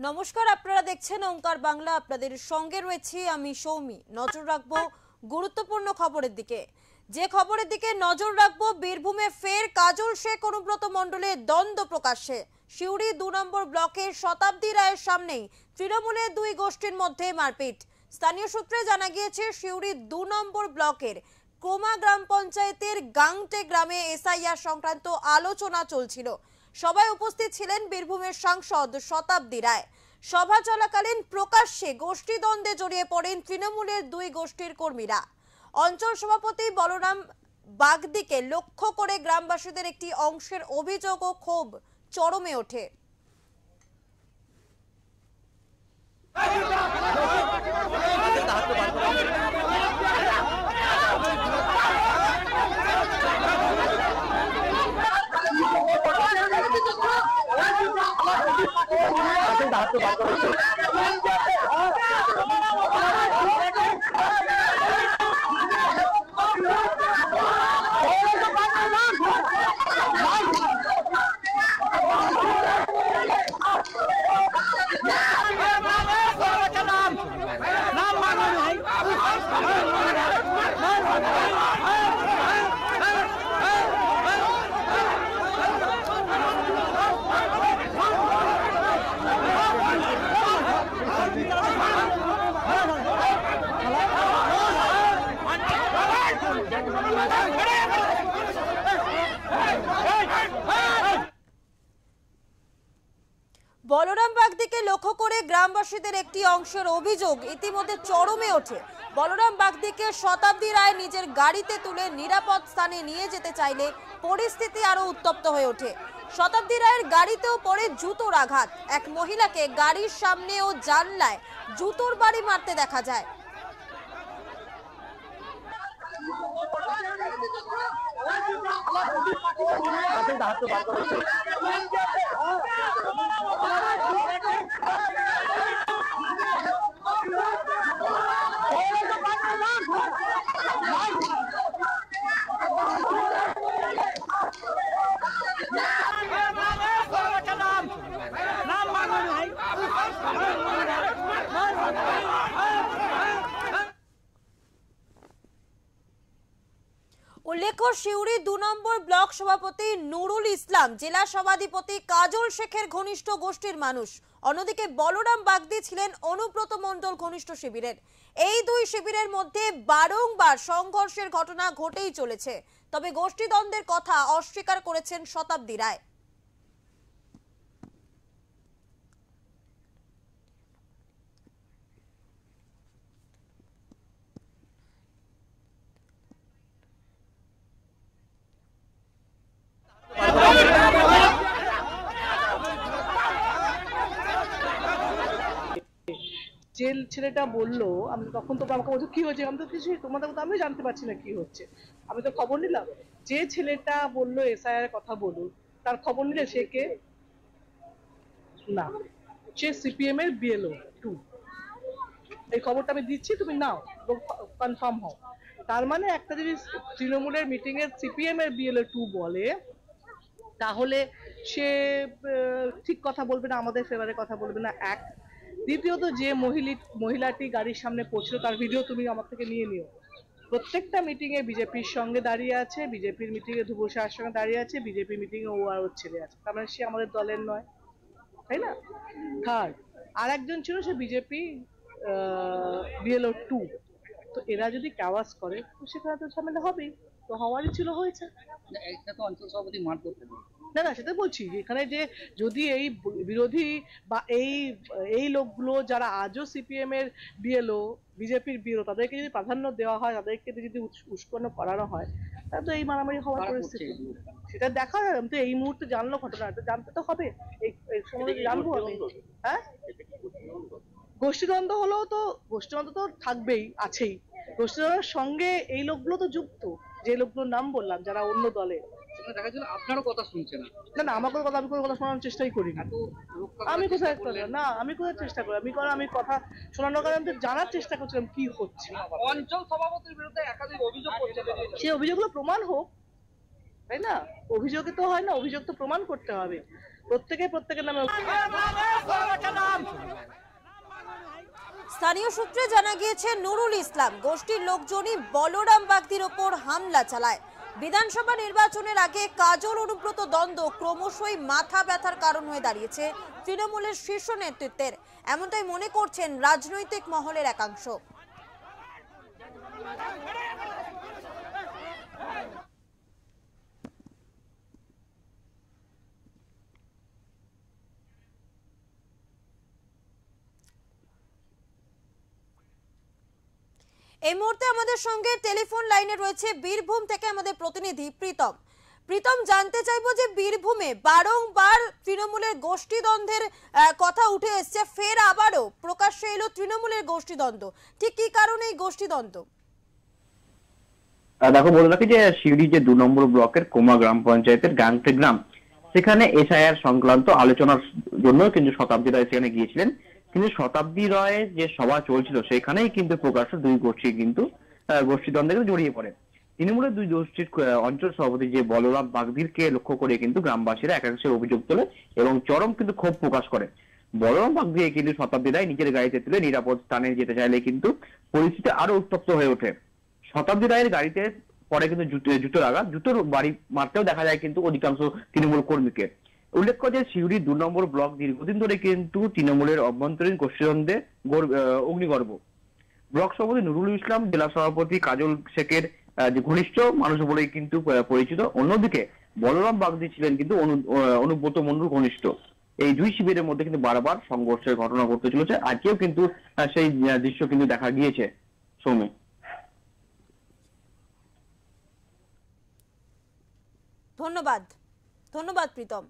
নমস্কার, আপনারা দেখছেন ওঙ্কার বাংলা। আপনাদের সঙ্গে রয়েছি আমি সৌমি। নজর রাখবো গুরুত্বপূর্ণ খবরের দিকে। যে খবরের দিকে নজর রাখবো, বীরভূমে ফের কাজল শেখ অনুব্রত মণ্ডলের দ্বন্দ্ব প্রকাশ্যে। সিউড়ি 2 নম্বর ব্লকের শতাব্দী রায়ের সামনেই তৃণমূলের দুই গোষ্ঠীর মধ্যে মারপিট। স্থানীয় সূত্রে জানা গিয়েছে, সিউড়ি 2 নম্বর ব্লকের কোমা গ্রাম পঞ্চায়েতের গাংটে গ্রামে এসআইআর সংক্রান্ত আলোচনা চলছিল। সভায় উপস্থিত ছিলেন বীরভূমের সাংসদ শতাব্দী রায়। সভা চলাকালীন প্রকাশ্যে গোষ্ঠীদ্বন্দ্বে জড়িয়ে পড়েন তৃণমূলের দুই গোষ্ঠীর কর্মীরা। অঞ্চল সভাপতি বলরাম বাগদিকে লক্ষ্য করে গ্রামবাসীদের একটি অংশের অভিযোগ ও ক্ষোভ চরমে ওঠে। বলরাম বাগদিকে লক্ষ্য করে গ্রামবাসীদের একটি অংশের অভিযোগ ইতিমধ্যে চরমে ওঠে। বলরাম বাগদিকে শতাব্দী রায় নিজের গাড়িতে তুলে নিরাপদ স্থানে নিয়ে যেতে চাইলে পরিস্থিতি আরো উত্তপ্ত হয়ে ওঠে। শতাব্দী রায়ের গাড়িতেও পড়ে জুতোর আঘাত। এক মহিলাকে গাড়ির সামনে ও জানলায় জুতোর বাড়ি মারতে দেখা যায়। উল্লেখ্য, সিউড়ি 2 নম্বর ব্লক সভাপতি নুরুল ইসলাম জেলা সভাধিপতি কাজল শেখের ঘনিষ্ঠ গোষ্ঠীর মানুষ। অন্যদিকে বলরাম বাগদি ছিলেন অনুব্রত মণ্ডল ঘনিষ্ঠ শিবিরের। এই দুই শিবিরের মধ্যে বারংবার সংঘর্ষের ঘটনা ঘটেই চলেছে। তবে গোষ্ঠীদ্বন্দ্বের কথা অস্বীকার করেছেন শতাব্দী রায়। যে ছেলেটা বললো, আমি তখন তো আমাকে বলছো কি হয়েছে, আমি তো কিছু তোমাদের কথা আমি জানতে পারছি না কি হচ্ছে। আমি তো খবর নিলাম। যে ছেলেটা বললো এসআইআর কথা বলুন, তার খবর নিলে সে কে? না, সে সিপিএম এর বিএলও 2। এই খবরটা আমি দিচ্ছি, তুমি নাও, কনফার্ম হও। তার মানে একটা যদি তৃণমূলের মিটিং এর সিপিএম এর বিএলও 2 বলে, তাহলে সে ঠিক কথা বলবে না, আমাদের ফেভারে কথা বলবে না। এক, দ্বিতীয়ত যে মহিলাটি গাড়ির সামনে পৌঁছলো তার ভিডিও তুমি আমার থেকে নিয়ে নিও। প্রত্যেকটা মিটিং এ বিজেপির সঙ্গে দাঁড়িয়ে আছে, বিজেপির মিটিং এ ধুবুর শাহের সঙ্গে দাঁড়িয়ে আছে, বিজেপি মিটিং এ ও আর ওর ছেলে আছে। তার মানে সে আমাদের দলের নয়, তাই না? থার্ড, আর একজন ছিল, সে বিজেপি বিএলও 2। তো এরা যদি কাওয়াজ করে তো সেখানে তো ঝামেলা হবেই। তো হওয়ারই ছিল, হয়েছে। এটা তো অঞ্চল সভাপতি মার করতে পারে না না, সেটা বলছি, এখানে যে যদি এই বিরোধী বা এই লোকগুলো যারা আজও সিপিএম এর বিএলও, বিজেপির বিএলও, তাদেরকে যদি প্রাধান্য দেওয়া হয়, তাদেরকে যদি উস্কানো করানো হয়, তাহলে তো এই মারামারি হওয়ার পরিস্থিতি। সেটা দেখা যায়। আমি তো এই মুহূর্তে জানলো ঘটনাটা, জানতে তো হবে, এই সময় জানবো আমি। হ্যাঁ, গোষ্ঠীদ্বন্দ্ব হলেও তো গোষ্ঠীদ্বন্দ্ব তো থাকবেই, আছেই। গোষ্ঠীদ্বন্দ্বের সঙ্গে এই লোকগুলো তো যুক্ত, যে লোকগুলোর নাম বললাম, যারা অন্য দলে। দেখা যাচ্ছে আপনারও কথা শুনছে না। না, আমার কোনো কথা, আমি কোনো কথা শোনানোর চেষ্টাই করি না। আমি কোথায় না, আমি কোথায় চেষ্টা করি? আমি কথা শোনানোর কারণে আমি জানার চেষ্টা করছিলাম কি হচ্ছে। অঞ্চল সভাপতির বিরুদ্ধে একাধিক অভিযোগ করছে, সেই অভিযোগগুলো প্রমাণ হোক। তাই না? অভিযোগে তো হয় না, অভিযোগ তো প্রমাণ করতে হবে। প্রত্যেকের নামে স্থানীয় সূত্রে জানা গিয়েছে নুরুল ইসলাম গোষ্ঠীর লোকজনই বলরাম বাগদির ওপর হামলা চালায়। বিধানসভা নির্বাচনের আগে কাজল অনুব্রত দ্বন্দ্ব ক্রমশই মাথা ব্যথার কারণ হয়ে দাঁড়িয়েছে তৃণমূলের শীর্ষ নেতৃত্বের, এমনটাই মনে করছেন রাজনৈতিক মহলের একাংশ। এই মুহূর্তে আমাদের সঙ্গে টেলিফোন লাইনে রয়েছে বীরভূম থেকে আমাদের প্রতিনিধি প্রীতম। প্রীতম, জানতে চাইবো যে বীরভূমে বারংবার তৃণমূলের গোষ্ঠীদ্বন্দ্বের কথা উঠে এসছে, ফের আবারও প্রকাশ্যে এলো তৃণমূলের গোষ্ঠীদ্বন্দ্ব, ঠিক কি কারণে এই গোষ্ঠীদ্বন্দ্ব? দেখো, বলে রাখি যে সিউড়ি যে 2 নম্বর ব্লকের কোমা গ্রাম পঞ্চায়েতের গাংটে গ্রাম, সেখানে এসআইআর সংক্রান্ত আলোচনার জন্য কিন্তু শতাব্দী রায় সেখানে গিয়েছিলেন। কিন্তু শতাব্দী রায়ের যে সভা চলছিল সেখানেই কিন্তু প্রকাশ্য দুই গোষ্ঠী কিন্তু গোষ্ঠীদ্বন্দ্বে জড়িয়ে পড়ে। তৃণমূলের দুই গোষ্ঠীর অঞ্চল সভাপতি যে বলরাম বাগদিরকে লক্ষ্য করে কিন্তু গ্রামবাসীরা একাংশের অভিযোগ তোলে এবং চরম কিন্তু ক্ষোভ প্রকাশ করে। বলরাম বাগদি কিন্তু শতাব্দী রায় নিজের গাড়িতে তুলে নিরাপদ স্থানে যেতে চাইলে কিন্তু পরিস্থিতি আরো উত্তপ্ত হয়ে ওঠে। শতাব্দী রায়ের গাড়িতে পরে কিন্তু জুতোর আঘাত, জুতোর বাড়ি মারতেও দেখা যায় কিন্তু অধিকাংশ তৃণমূল কর্মীকে। উল্লেখ্য যে সিউড়ি 2 নম্বর ব্লক দীর্ঘদিন ধরে কিন্তু তৃণমূলের অভ্যন্তরীণ গোষ্ঠীদ্বন্দ্বে অগ্নিগর্ভ। ব্লক সভাপতি নুরুল ইসলাম, জেলা সভাপতি কাজল শেখের যে ঘনিষ্ঠ মানুষ বলেই কিন্তু পরিচিত। অন্যদিকে বলরাম বাগদি ছিলেন কিন্তু অনুব্রত মন্ডল ঘনিষ্ঠ। এই দুই শিবিরের মধ্যে কিন্তু বারবার সংঘর্ষের ঘটনা ঘটতে চলেছে। আজকেও কিন্তু সেই দৃশ্য কিন্তু দেখা গিয়েছে। সৌমি, ধন্যবাদ ধন্যবাদ প্রীতম।